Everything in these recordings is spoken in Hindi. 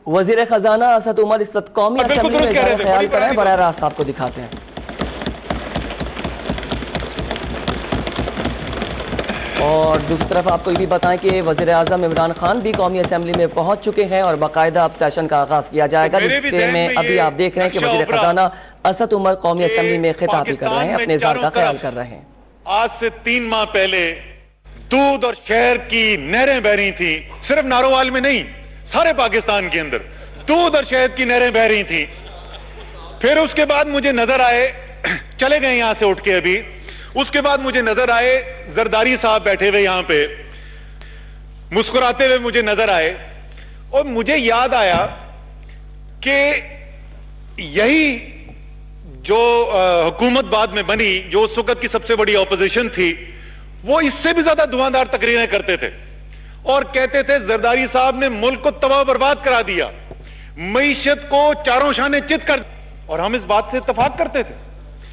वजीर खजाना असद उमर इस वक्त कौमी असेंबली में इज़हार ख्याल कर रहे हैं, बराह रास्त आपको दिखाते हैं। और दूसरी तरफ आपको ये भी बताएं कि वज़ीर आज़म इमरान खान भी कौमी असेंबली में पहुंच चुके हैं और बाकायदा अब सेशन का आगाज किया जाएगा, जिसके में अभी आप देख रहे हैं कि वज़ीर खजाना असद उमर कौमी असेंबली में खिताब भी कर रहे हैं, अपने इज़हार का ख्याल कर रहे हैं। आज से 3 माह पहले दूध और शहर की नहरें बह रही थी, सिर्फ नारोवाल में नहीं, सारे पाकिस्तान के अंदर दूध और शहद की नहरें बह रही थी। फिर उसके बाद मुझे नजर आए, चले गए यहां से उठ के अभी, उसके बाद मुझे नजर आए जरदारी साहब बैठे हुए यहां पे मुस्कुराते हुए मुझे नजर आए, और मुझे याद आया कि यही जो हुकूमत बाद में बनी, जो उस वक्त की सबसे बड़ी ऑपोजिशन थी, वो इससे भी ज्यादा धुआंधार तकरीरें करते थे और कहते थे जरदारी साहब ने मुल्क को तबाह बर्बाद करा दिया, मईशत को चारों शाने चित कर, और हम इस बात से इत्तफाक करते थे।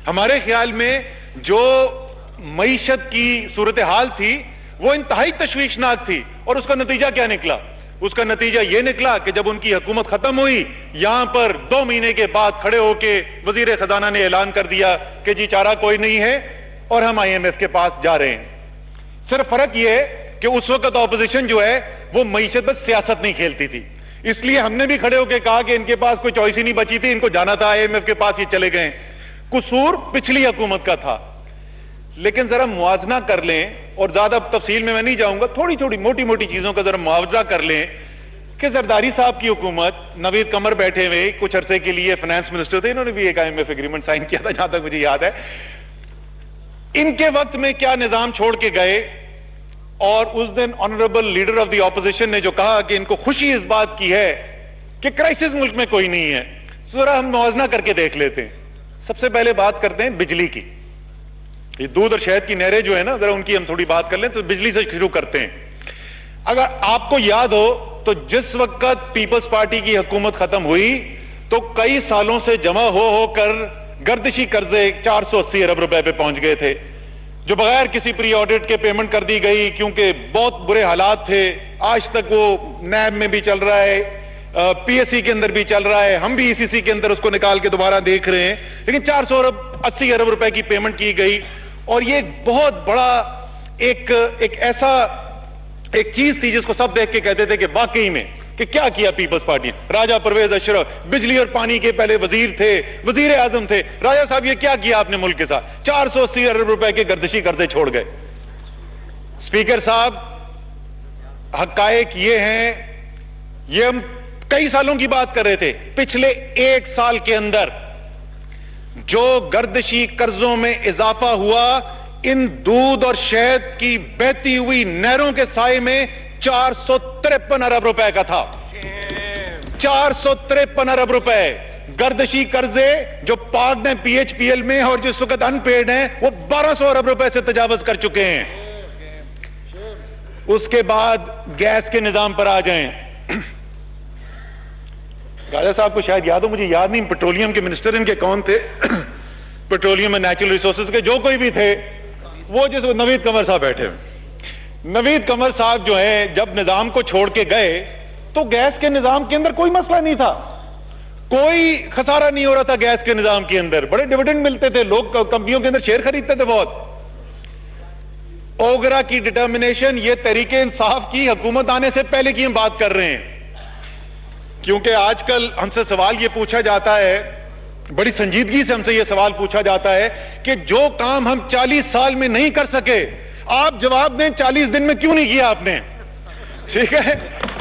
हमारे ख्याल में जो मईशत की सूरत हाल थी वो इंतहाई तशवीशनाक थी, और उसका नतीजा क्या निकला? उसका नतीजा यह निकला कि जब उनकी हुकूमत खत्म हुई, यहां पर 2 महीने के बाद खड़े होके वजीर खजाना ने ऐलान कर दिया कि जी चारा कोई नहीं है और हम IMF के पास जा रहे हैं। सिर्फ फर्क यह है कि उस वक्त ऑपोजिशन जो है वो मईशत पर सियासत नहीं खेलती थी, इसलिए हमने भी खड़े होकर कहा कि इनके पास कोई चॉइस ही नहीं बची थी, इनको जाना था IMF के पास, ये चले गए। कसूर पिछली हुकूमत का था। लेकिन जरा मुआवजा कर लें, और ज्यादा तफसील में मैं नहीं जाऊंगा, थोड़ी थोड़ी मोटी मोटी चीजों का जरा मुआवजा कर लें कि जरदारी साहब की हुकूमत, नवीद कमर बैठे हुए कुछ अरसे के लिए फाइनेंस मिनिस्टर थे, इन्होंने भी एक IMF एग्रीमेंट साइन किया था जहां तक मुझे याद है। इनके वक्त में क्या निजाम छोड़ के गए, और उस दिन honourable leader of the opposition ने जो कहा कि इनको खुशी इस बात की है कि क्राइसिस मुल्क में कोई नहीं है, जरा हम मुआवजा करके देख लेते हैं। सबसे पहले बात करते हैं बिजली की। ये दूध और शहद की नहरें जो है ना, जरा उनकी हम थोड़ी बात कर लें। तो बिजली से शुरू करते हैं। अगर आपको याद हो तो जिस वक्त पीपल्स पार्टी की हुकूमत खत्म हुई तो कई सालों से जमा हो होकर गर्दिशी कर्जे 480 अरब रुपए पे पहुंच गए थे, जो बगैर किसी प्री ऑडिट के पेमेंट कर दी गई, क्योंकि बहुत बुरे हालात थे। आज तक वो नैब में भी चल रहा है, PSC के अंदर भी चल रहा है, हम भी ECC के अंदर उसको निकाल के दोबारा देख रहे हैं। लेकिन 480 अरब रुपए की पेमेंट की गई, और ये बहुत बड़ा एक ऐसा एक चीज थी जिसको सब देख के कहते थे कि वाकई में कि क्या किया पीपल्स पार्टी ने। राजा परवेज अशरफ बिजली और पानी के पहले वजीर थे, वजीर आजम थे। राजा साहब ये क्या किया आपने मुल्क के साथ? 480 अरब रुपए के गर्दिशी करते छोड़ गए। स्पीकर साहब, हकायक ये हैं, ये हम कई सालों की बात कर रहे थे, पिछले 1 साल के अंदर जो गर्दिशी कर्जों में इजाफा हुआ, इन दूध और शहद की बहती हुई नहरों के साए में 453 अरब रुपए का था। 453 अरब रुपए गर्दिशी कर्जे जो पार्ड हैं PHPL में, और जिस वक्त अनपेड हैं वो 1200 अरब रुपए से तजावज कर चुके हैं। उसके बाद गैस के निजाम पर आ जाएं। राजा साहब को शायद याद हो, मुझे याद नहीं, पेट्रोलियम के मिनिस्टर इनके कौन थे, पेट्रोलियम एंड नेचुरल रिसोर्सेज के जो कोई भी थे, वो जिस नवीद कमर साहब बैठे। नवीद कमर साहब जो है जब निजाम को छोड़ के गए तो गैस के निजाम के अंदर कोई मसला नहीं था, कोई खसारा नहीं हो रहा था गैस के निजाम के अंदर, बड़े डिविडेंड मिलते थे, लोग कंपनियों के अंदर शेयर खरीदते थे बहुत। ओगरा की डिटर्मिनेशन, ये तहरीके इंसाफ की हुकूमत आने से पहले की हम बात कर रहे हैं, क्योंकि आजकल हमसे सवाल यह पूछा जाता है, बड़ी संजीदगी से हमसे यह सवाल पूछा जाता है कि जो काम हम 40 साल में नहीं कर सके, आप जवाब दें 40 दिन में क्यों नहीं किया आपने? ठीक है,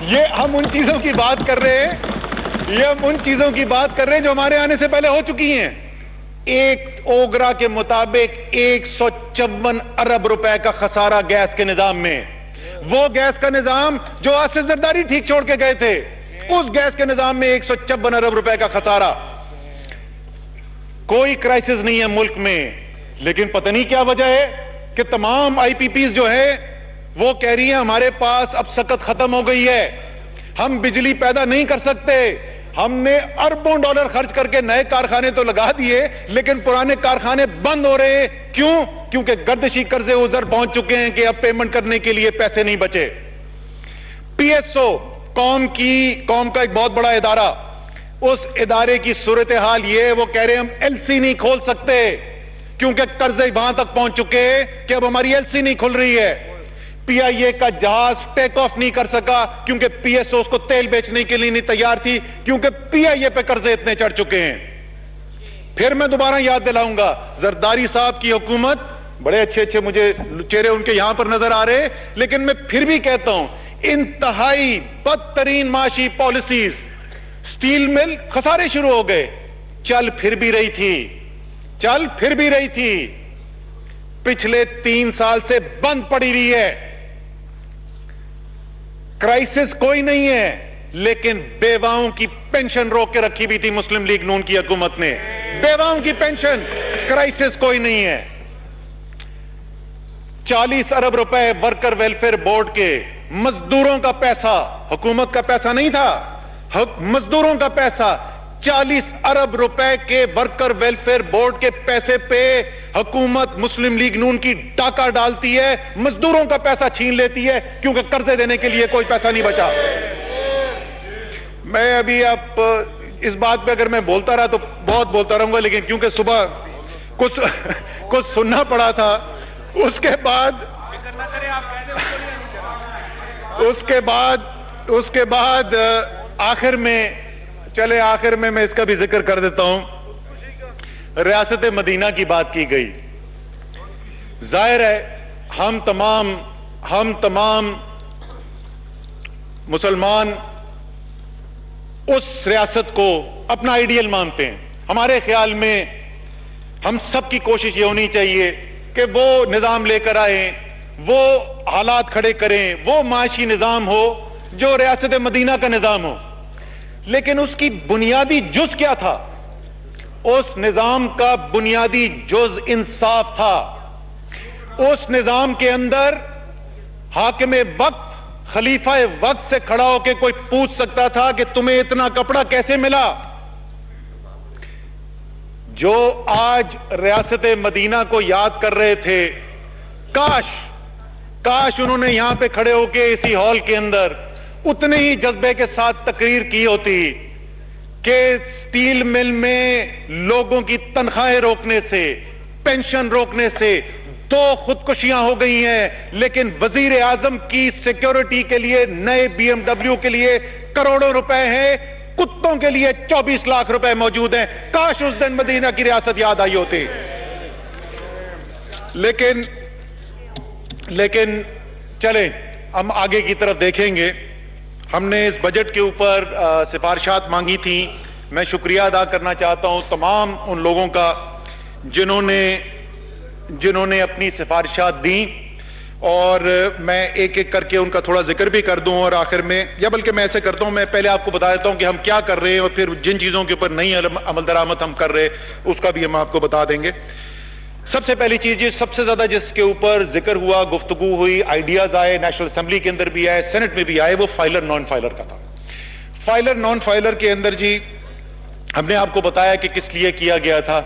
ये हम उन चीजों की बात कर रहे हैं, ये हम उन चीजों की बात कर रहे हैं जो हमारे आने से पहले हो चुकी हैं। एक ओगरा के मुताबिक 154 अरब रुपए का खसारा गैस के निजाम में, वो गैस का निजाम जो आसिफ जरदारी ठीक छोड़ के गए थे, उस गैस के निजाम में 154 अरब रुपए का खसारा। कोई क्राइसिस नहीं है मुल्क में, लेकिन पता नहीं क्या वजह है कि तमाम IPPs जो है वो कह रही हैं हमारे पास अब सकत खत्म हो गई है, हम बिजली पैदा नहीं कर सकते। हमने अरबों डॉलर खर्च करके नए कारखाने तो लगा दिए, लेकिन पुराने कारखाने बंद हो रहे हैं। क्यों? क्योंकि गर्दिशी कर्जे उधर पहुंच चुके हैं कि अब पेमेंट करने के लिए पैसे नहीं बचे। PSO कौम का एक बहुत बड़ा इदारा, उस इदारे की सूरत हाल ये है, वो कह रहे हैं हम एलसी नहीं खोल सकते क्योंकि कर्जे वहां तक पहुंच चुके हैं कि अब हमारी एलसी नहीं खुल रही है। पीआईए का जहाज टेक ऑफ नहीं कर सका क्योंकि पीएसओ उसको तेल बेचने के लिए नहीं तैयार थी, क्योंकि पीआईए पे कर्जे इतने चढ़ चुके हैं। फिर मैं दोबारा याद दिलाऊंगा, जरदारी साहब की हुकूमत, बड़े अच्छे अच्छे मुझे चेहरे उनके यहां पर नजर आ रहे, लेकिन मैं फिर भी कहता हूं इंतहाई बदतरीन माशी पॉलिसीज, स्टील मिल खसारे शुरू हो गए, चल फिर भी रही थी, पिछले 3 साल से बंद पड़ी रही है। क्राइसिस कोई नहीं है, लेकिन बेवाओं की पेंशन रोक के रखी हुई थी मुस्लिम लीग नून की हुकूमत ने, बेवाओं की पेंशन, क्राइसिस कोई नहीं है। 40 अरब रुपए वर्कर वेलफेयर बोर्ड के मजदूरों का पैसा, हुकूमत का पैसा नहीं था, मजदूरों का पैसा, 40 अरब रुपए के वर्कर वेलफेयर बोर्ड के पैसे पे हुकूमत मुस्लिम लीग नून की डाका डालती है, मजदूरों का पैसा छीन लेती है क्योंकि कर्जे देने के लिए कोई पैसा नहीं बचा। मैं अभी आप इस बात पे अगर मैं बोलता रहा तो बहुत बोलता रहूंगा, लेकिन क्योंकि सुबह कुछ सुनना पड़ा था, उसके बाद आखिर में मैं इसका भी जिक्र कर देता हूं। रियासत मदीना की बात की गई, जाहिर है हम तमाम मुसलमान उस रियासत को अपना आइडियल मानते हैं। हमारे ख्याल में हम सबकी कोशिश ये होनी चाहिए कि वो निजाम लेकर आए, वो हालात खड़े करें, वो माशी निजाम हो जो रियासत मदीना का निजाम हो। लेकिन उसकी बुनियादी जुज क्या था? उस निजाम का बुनियादी जुज इंसाफ था। उस निजाम के अंदर हाकिम वक्त, खलीफा वक्त से खड़ा होकर कोई पूछ सकता था कि तुम्हें इतना कपड़ा कैसे मिला? जो आज रियासत मदीना को याद कर रहे थे, काश उन्होंने यहां पे खड़े होकर इसी हॉल के अंदर उतने ही जज्बे के साथ तकरीर की होती कि स्टील मिल में लोगों की तनख्वाहें रोकने से, पेंशन रोकने से 2 खुदकुशियां हो गई हैं, लेकिन वजीर आजम की सिक्योरिटी के लिए नए BMW के लिए करोड़ों रुपए हैं, कुत्तों के लिए 24 लाख रुपए मौजूद हैं। काश उस दिन मदीना की रियासत याद आई होती। लेकिन चलें हम आगे की तरफ देखेंगे। हमने इस बजट के ऊपर सिफारिशात मांगी थी। मैं शुक्रिया अदा करना चाहता हूं तमाम उन लोगों का जिन्होंने अपनी सिफारिशात दी, और मैं एक एक करके उनका थोड़ा जिक्र भी कर दूं, और आखिर में, या बल्कि मैं ऐसे करता हूं, मैं पहले आपको बता देता हूं कि हम क्या कर रहे हैं, और फिर जिन चीजों के ऊपर नई अमल दरामद हम कर रहे हैं उसका भी हम आपको बता देंगे। सबसे पहली चीज, सबसे ज्यादा जिसके ऊपर जिक्र हुआ, गुफ्तगू हुई, आइडियाज आए, नेशनल असेंबली के अंदर भी आए, सेनेट में भी आए, वो फाइलर नॉन फाइलर का था। फाइलर नॉन फाइलर के अंदर जी हमने आपको बताया कि किस लिए किया गया था।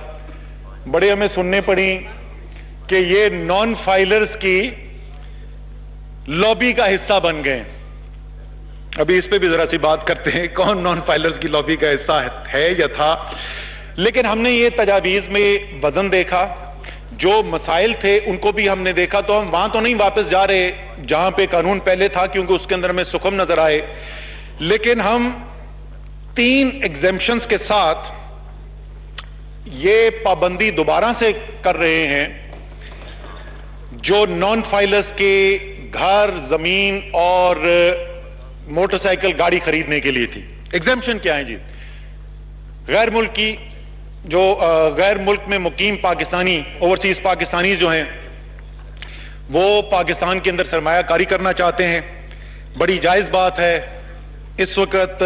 बड़े हमें सुनने पड़ी कि ये नॉन फाइलर्स की लॉबी का हिस्सा बन गए। अभी इस पे भी जरा सी बात करते हैं, कौन नॉन फाइलर्स की लॉबी का हिस्सा है या था। लेकिन हमने ये तजावीज में वजन देखा, जो मसाइल थे उनको भी हमने देखा, तो हम वहां तो नहीं वापस जा रहे जहां पे कानून पहले था, क्योंकि उसके अंदर हमें सुखम नजर आए। लेकिन हम 3 एग्जेम्पशंस के साथ ये पाबंदी दोबारा से कर रहे हैं जो नॉन फाइलर्स के घर, जमीन और मोटरसाइकिल, गाड़ी खरीदने के लिए थी। एग्जेम्पशन क्या है जी? गैर मुल्की, जो गैर मुल्क में मुकीम पाकिस्तानी, ओवरसीज पाकिस्तानी जो हैं, वो पाकिस्तान के अंदर सरमायाकारी करना चाहते हैं। बड़ी जायज बात है। इस वक्त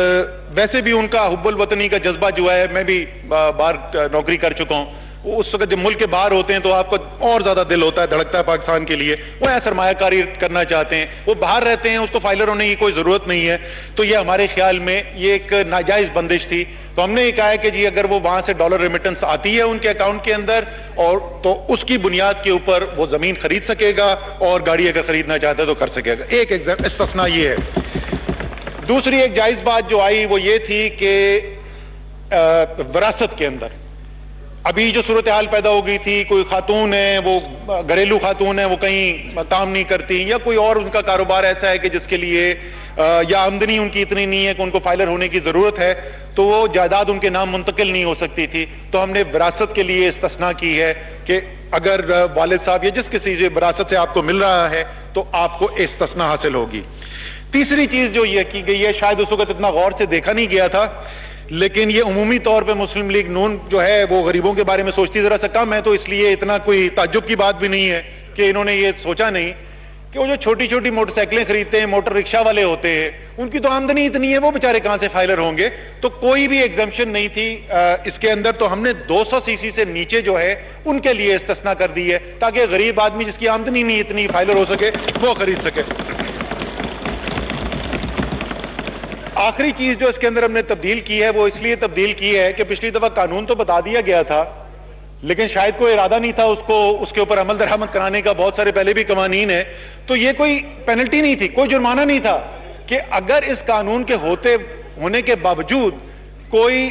वैसे भी उनका हुब्बुल वतनी का जज्बा जो है, मैं भी बाहर नौकरी कर चुका हूं, उस वक्त जब मुल्क के बाहर होते हैं तो आपको और ज्यादा दिल होता है, धड़कता है पाकिस्तान के लिए। वो यहाँ सरमायाकारी करना चाहते हैं, वो बाहर रहते हैं, उसको फाइलर होने की कोई जरूरत नहीं है। तो ये हमारे ख्याल में ये एक नाजायज बंदिश थी। तो हमने ये कहा है कि जी अगर वो वहां से डॉलर रेमिटेंस आती है उनके अकाउंट के अंदर, और तो उसकी बुनियाद के ऊपर वो जमीन खरीद सकेगा, और गाड़ी अगर खरीदना चाहता है तो कर सकेगा। एक इस्तिस्ना ये है। दूसरी एक जायज बात जो आई वो ये थी कि विरासत के अंदर अभी जो सूरत हाल पैदा हो गई थी, कोई खातून है, वो घरेलू खातून है, वो कहीं काम नहीं करती, या कोई और उनका कारोबार ऐसा है कि जिसके लिए या आमदनी उनकी इतनी नहीं है कि उनको फाइलर होने की जरूरत है, तो वो जायदाद उनके नाम मुंतकिल नहीं हो सकती थी। तो हमने विरासत के लिए इस्तिस्ना की है कि अगर वालिद साहब या जिस किसी विरासत से आपको मिल रहा है तो आपको इस्तिस्ना हासिल होगी। तीसरी चीज जो यह की गई है, शायद उस वक्त इतना गौर से देखा नहीं गया था, लेकिन ये उमूमी तौर पे मुस्लिम लीग नून जो है वो गरीबों के बारे में सोचती जरा सा कम है, तो इसलिए इतना कोई ताज्जुब की बात भी नहीं है कि इन्होंने ये सोचा नहीं कि वो जो छोटी छोटी मोटरसाइकिलें खरीदते हैं, मोटर रिक्शा वाले होते हैं, उनकी तो आमदनी इतनी है, वो बेचारे कहां से फाइलर होंगे। तो कोई भी एग्जम्पशन नहीं थी इसके अंदर। तो हमने 200 सीसी से नीचे जो है उनके लिए इस्तिस्ना कर दी है, ताकि गरीब आदमी जिसकी आमदनी नहीं इतनी फाइलर हो सके वो खरीद सके। आखिरी चीज जो इसके अंदर हमने तब्दील की है वो इसलिए तब्दील की है कि पिछली दफा कानून तो बता दिया गया था, लेकिन शायद कोई इरादा नहीं था उसके ऊपर अमल दरामद कराने का। बहुत सारे पहले भी कवानीन है, तो ये कोई पेनल्टी नहीं थी, कोई जुर्माना नहीं था कि अगर इस कानून के होने के बावजूद कोई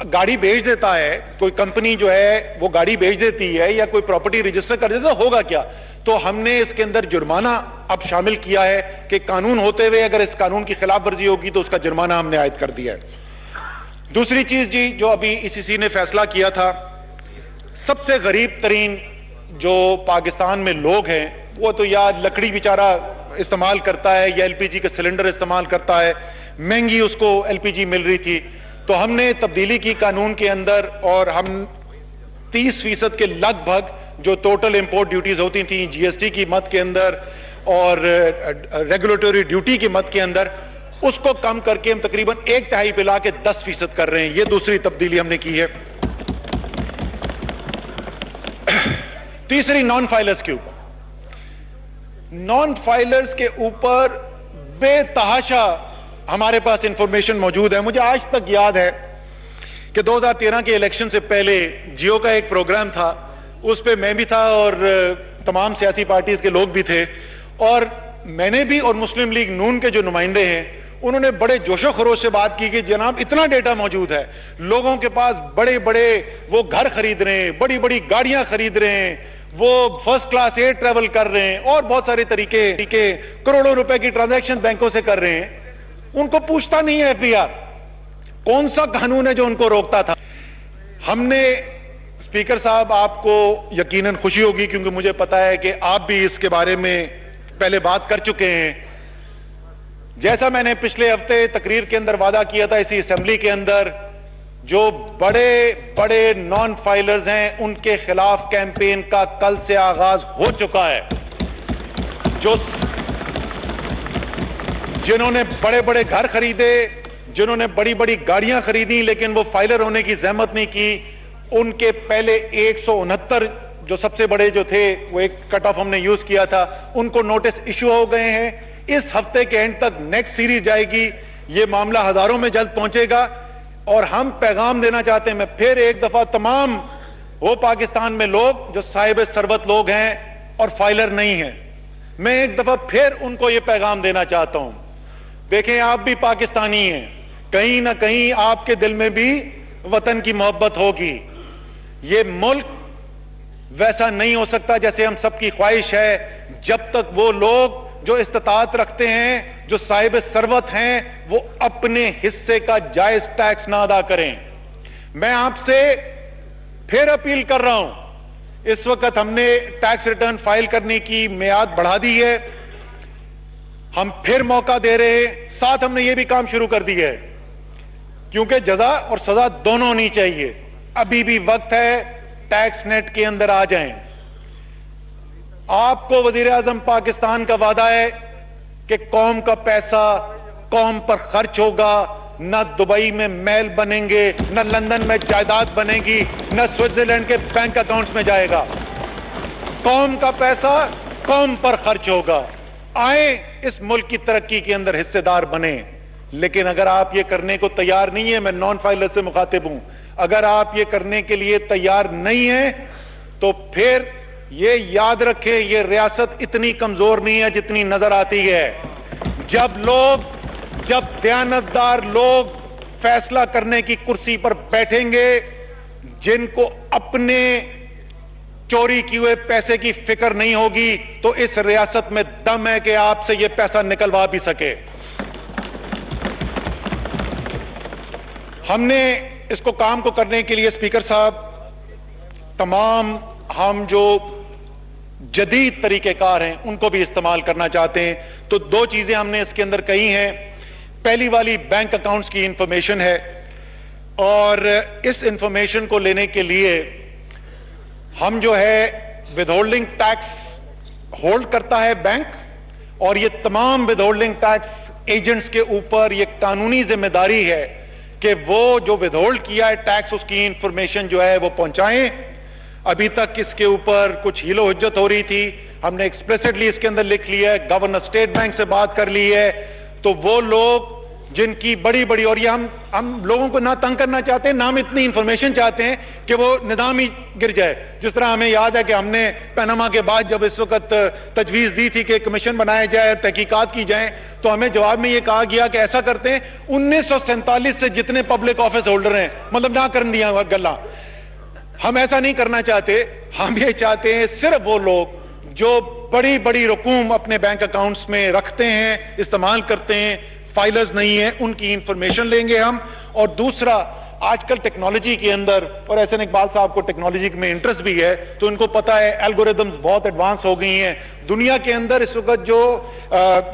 गाड़ी बेच देता है, कोई कंपनी जो है वो गाड़ी बेच देती है या कोई प्रॉपर्टी रजिस्टर कर देता है, होगा क्या। तो हमने इसके अंदर जुर्माना अब शामिल किया है कि कानून होते हुए अगर इस कानून की खिलाफ वर्जी होगी तो उसका जुर्माना हमने आयद कर दिया है। दूसरी चीज जी जो अभी ईसीसी ने फैसला किया था, सबसे गरीब तरीन जो पाकिस्तान में लोग हैं वो तो या लकड़ी बेचारा इस्तेमाल करता है या एलपीजी का सिलेंडर इस्तेमाल करता है, महंगी उसको एलपीजी मिल रही थी। तो हमने तब्दीली की कानून के अंदर और हम 30% के लगभग जो टोटल इंपोर्ट ड्यूटीज होती थी जीएसटी की मद के अंदर और रेगुलेटरी ड्यूटी की मद के अंदर, उसको कम करके हम तकरीबन 1/3 पे ला के 10% कर रहे हैं। यह दूसरी तब्दीली हमने की है। तीसरी नॉन फाइलर्स के ऊपर, नॉन फाइलर्स के ऊपर बेतहाशा हमारे पास इंफॉर्मेशन मौजूद है। मुझे आज तक याद है कि 2013 के इलेक्शन से पहले जियो का एक प्रोग्राम था, उस पे मैं भी था और तमाम सियासी पार्टीज के लोग भी थे, और मैंने भी और मुस्लिम लीग नून के जो नुमाइंदे हैं उन्होंने बड़े जोशो खरोश से बात की कि जनाब इतना डेटा मौजूद है, लोगों के पास बड़े बड़े वो घर खरीद रहे हैं, बड़ी बड़ी गाड़ियां खरीद रहे हैं, वो फर्स्ट क्लास एयर ट्रेवल कर रहे हैं और बहुत सारे तरीके करोड़ों रुपए की ट्रांजैक्शन बैंकों से कर रहे हैं। उनको पूछता नहीं है एफबीआर, कौन सा कानून है जो उनको रोकता था। हमने, स्पीकर साहब आपको यकीनन खुशी होगी क्योंकि मुझे पता है कि आप भी इसके बारे में पहले बात कर चुके हैं। जैसा मैंने पिछले हफ्ते तकरीर के अंदर वादा किया था इसी असेंबली के अंदर, जो बड़े बड़े नॉन फाइलर्स हैं उनके खिलाफ कैंपेन का कल से आगाज हो चुका है। जिन्होंने बड़े बड़े घर खरीदे, जिन्होंने बड़ी बड़ी गाड़ियां खरीदी लेकिन वो फाइलर होने की जहमत नहीं की, उनके पहले 169 जो सबसे बड़े जो थे वो एक कट ऑफ हमने यूज किया था, उनको नोटिस इशू हो गए हैं। इस हफ्ते के एंड तक नेक्स्ट सीरीज जाएगी, ये मामला हजारों में जल्द पहुंचेगा। और हम पैगाम देना चाहते हैं, मैं फिर एक दफा तमाम वो पाकिस्तान में लोग जो साहिब सरबत लोग हैं और फाइलर नहीं हैं, मैं एक दफा फिर उनको ये पैगाम देना चाहता हूं। देखें, आप भी पाकिस्तानी हैं, कहीं ना कहीं आपके दिल में भी वतन की मोहब्बत होगी। ये मुल्क वैसा नहीं हो सकता जैसे हम सबकी ख्वाहिश है जब तक वो लोग जो इस्तात रखते हैं, जो साहिब सरवत हैं, वो अपने हिस्से का जायज टैक्स ना अदा करें। मैं आपसे फिर अपील कर रहा हूं, इस वक्त हमने टैक्स रिटर्न फाइल करने की मियाद बढ़ा दी है, हम फिर मौका दे रहे हैं। साथ हमने ये भी काम शुरू कर दिया है, क्योंकि जजा और सजा दोनों होनी चाहिए। अभी भी वक्त है, टैक्स नेट के अंदर आ जाएं। आपको वजीर आजम पाकिस्तान का वादा है कि कौम का पैसा कौम पर खर्च होगा, न दुबई में महल बनेंगे, न लंदन में जायदाद बनेगी, न स्विट्जरलैंड के बैंक अकाउंट्स में जाएगा। कौम का पैसा कौम पर खर्च होगा। आए इस मुल्क की तरक्की के अंदर हिस्सेदार बने। लेकिन अगर आप ये करने को तैयार नहीं है, मैं नॉन फाइलर से मुखातिब हूं, अगर आप ये करने के लिए तैयार नहीं है तो फिर ये याद रखें, ये रियासत इतनी कमजोर नहीं है जितनी नजर आती है। जब लोग जब दयानतदार लोग फैसला करने की कुर्सी पर बैठेंगे, जिनको अपने चोरी किए हुए पैसे की फिक्र नहीं होगी, तो इस रियासत में दम है कि आपसे यह पैसा निकलवा भी सके। हमने इसको काम को करने के लिए स्पीकर साहब तमाम हम जो जदीद तरीकेकार हैं उनको भी इस्तेमाल करना चाहते हैं। तो दो चीजें हमने इसके अंदर कही हैं। पहली वाली बैंक अकाउंट्स की इंफॉर्मेशन है, और इस इंफॉर्मेशन को लेने के लिए हम जो है विदहोल्डिंग टैक्स होल्ड करता है बैंक, और ये तमाम विदहोल्डिंग टैक्स एजेंट्स के ऊपर ये कानूनी जिम्मेदारी है कि वो जो विदहोल्ड किया है टैक्स, उसकी इंफॉर्मेशन जो है वो पहुंचाएं। अभी तक इसके ऊपर कुछ हीलो हुज्जत हो रही थी, हमने एक्सप्रेसिटली इसके अंदर लिख लिया है, गवर्नर स्टेट बैंक से बात कर ली है। तो वो लोग जिनकी बड़ी बड़ी, और ये हम लोगों को ना तंग करना चाहते हैं, ना हम इतनी इंफॉर्मेशन चाहते हैं कि वो निजाम ही गिर जाए। जिस तरह हमें याद है कि हमने पनामा के बाद जब इस वक्त तजवीज दी थी कि कमीशन बनाया जाए, तहकीकात की जाए, तो हमें जवाब में ये कहा गया कि ऐसा करते हैं 1947 से जितने पब्लिक ऑफिस होल्डर हैं, मतलब ना कर दिया गल्ला। हम ऐसा नहीं करना चाहते। हम ये चाहते हैं सिर्फ वो लोग जो बड़ी बड़ी रकूम अपने बैंक अकाउंट्स में रखते हैं, इस्तेमाल करते हैं, फाइलर्स नहीं है, उनकी इंफॉर्मेशन लेंगे हम। और दूसरा, आजकल टेक्नोलॉजी के अंदर, और एहसन इकबाल साहब को टेक्नोलॉजी में इंटरेस्ट भी है, तो इनको पता है एल्गोरिदम्स बहुत एडवांस हो गई हैं। दुनिया के अंदर इस वक्त जो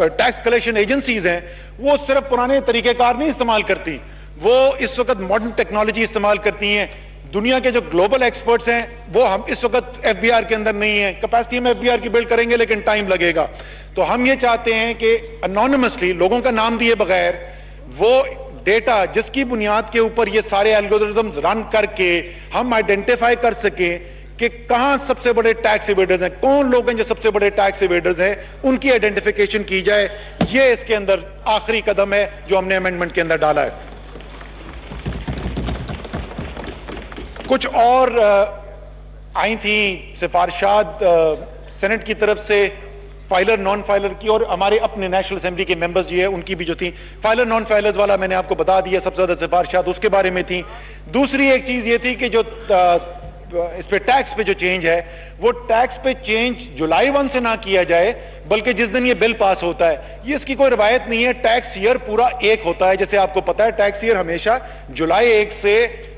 टैक्स कलेक्शन एजेंसीज हैं वो सिर्फ पुराने तरीकेकार नहीं इस्तेमाल करती, वो इस वक्त मॉडर्न टेक्नोलॉजी इस्तेमाल करती हैं। दुनिया के जो ग्लोबल एक्सपर्ट्स हैं वो हम इस वक्त एफबीआर के अंदर नहीं है। कैपेसिटी में एफबीआर की बिल्ड करेंगे लेकिन टाइम लगेगा। तो हम ये चाहते हैं कि अनोनिमसली, लोगों का नाम दिए बगैर, वो डेटा जिसकी बुनियाद के ऊपर ये सारे एल्गोरिदम्स रन करके हम आइडेंटिफाई कर सकें कि कहां सबसे बड़े टैक्स इवेडर्स हैं, कौन लोग हैं जो सबसे बड़े टैक्स इवेडर्स हैं, उनकी आइडेंटिफिकेशन की जाए। ये इसके अंदर आखिरी कदम है जो हमने अमेंडमेंट के अंदर डाला है। कुछ और आई थी सिफारिशात सेनेट की तरफ से, फाइलर नॉन फाइलर की, और हमारे अपने नेशनल असेंबली के मेंबर्स जी है उनकी भी जो थी। फाइलर नॉन फाइलर्स वाला मैंने आपको बता दिया, सबसे ज्यादा सिफारिशात उसके बारे में थी। दूसरी एक चीज ये थी कि जो इस पे टैक्स पे जो चेंज है, वो टैक्स पे चेंज जुलाई 1 से ना किया जाए, बल्कि जिस दिन ये बिल पास होता है। ये इसकी कोई रवायत नहीं है। टैक्स ईयर पूरा एक होता है, जैसे आपको पता है टैक्स ईयर हमेशा जुलाई 1 से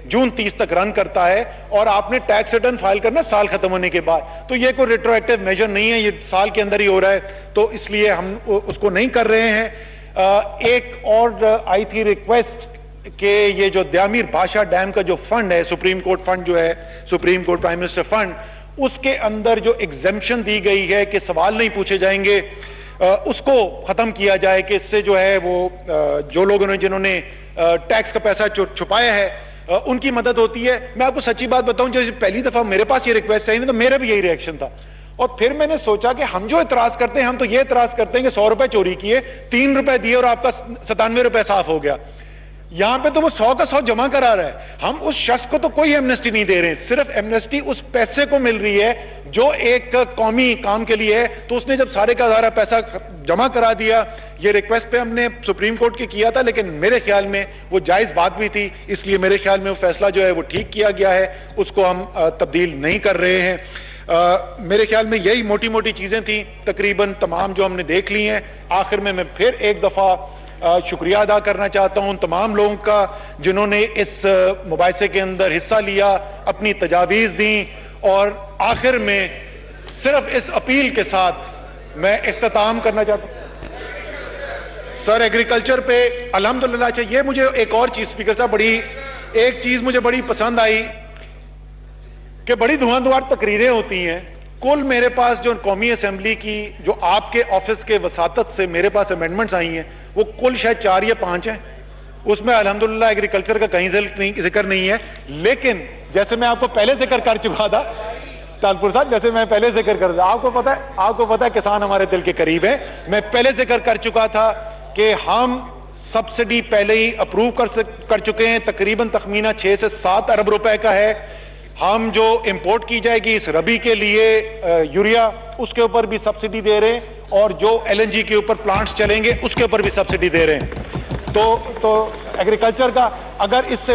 जून 30 तक रन करता है, और आपने टैक्स रिटर्न फाइल करना साल खत्म होने के बाद। तो ये कोई रेट्रोएक्टिव मेजर नहीं है, ये साल के अंदर ही हो रहा है, तो इसलिए हम उसको नहीं कर रहे हैं। एक और आई थी रिक्वेस्ट कि ये जो द्यामीर भाषा डैम का जो फंड है, सुप्रीम कोर्ट फंड जो है, supreme court prime minister fund, उसके अंदर जो एग्जेम्पशन दी गई है कि सवाल नहीं पूछे जाएंगे, उसको खत्म किया जाए कि इससे जो है वो जो लोगों ने जिन्होंने टैक्स का पैसा छुपाया है उनकी मदद होती है। मैं आपको सच्ची बात बताऊं, जब पहली दफा मेरे पास ये रिक्वेस्ट आई ना, तो मेरा भी यही रिएक्शन था। और फिर मैंने सोचा कि हम जो इतराज करते हैं, हम तो ये इतराज करते हैं कि 100 रुपए चोरी किए, 3 रुपए दिए और आपका 97 रुपए साफ हो गया। यहां पे तो वो 100 का 100 जमा करा रहा है। हम उस शख्स को तो कोई एमनेस्टी नहीं दे रहे हैं, सिर्फ एमनेस्टी उस पैसे को मिल रही है जो एक कौमी काम के लिए है। तो उसने जब सारे का सारा पैसा जमा करा दिया, ये रिक्वेस्ट पे हमने सुप्रीम कोर्ट के किया था, लेकिन मेरे ख्याल में वो जायज बात भी थी, इसलिए मेरे ख्याल में वो फैसला जो है वो ठीक किया गया है, उसको हम तब्दील नहीं कर रहे हैं। मेरे ख्याल में यही मोटी मोटी चीजें थी तकरीबन तमाम जो हमने देख ली हैं। आखिर में मैं फिर एक दफा शुक्रिया अदा करना चाहता हूं उन तमाम लोगों का जिन्होंने इस मुबाहिसे के अंदर हिस्सा लिया, अपनी तजावीज दी, और आखिर में सिर्फ इस अपील के साथ मैं इख्तिताम करना चाहता हूं। सर, एग्रीकल्चर पे अल्हम्दुलिल्लाह। अच्छा, ये मुझे एक और चीज स्पीकर साहब, एक चीज मुझे बड़ी पसंद आई कि बड़ी धुआंधार तकरीरें होती हैं। कुल मेरे पास जो कौमी असेंबली की जो आपके ऑफिस के वसातत से मेरे पास अमेंडमेंट्स आई हैं, वो कुल शायद 4 या 5 हैं। उसमें अल्हम्दुलिल्लाह एग्रीकल्चर का कहीं जिक्र नहीं है। लेकिन जैसे मैं आपको पहले जिक्र कर चुका था तालपुर साहब, जैसे मैं पहले जिक्र कर रहा, आपको पता है किसान हमारे दिल के करीब है। मैं पहले जिक्र कर चुका था कि हम सब्सिडी पहले ही अप्रूव कर चुके हैं, तकरीबन तखमीना 6 से 7 अरब रुपए का है। हम जो इंपोर्ट की जाएगी इस रबी के लिए यूरिया, उसके ऊपर भी सब्सिडी दे रहे हैं, और जो एलएनजी के ऊपर प्लांट्स चलेंगे उसके ऊपर भी सब्सिडी दे रहे हैं। तो एग्रीकल्चर का अगर इससे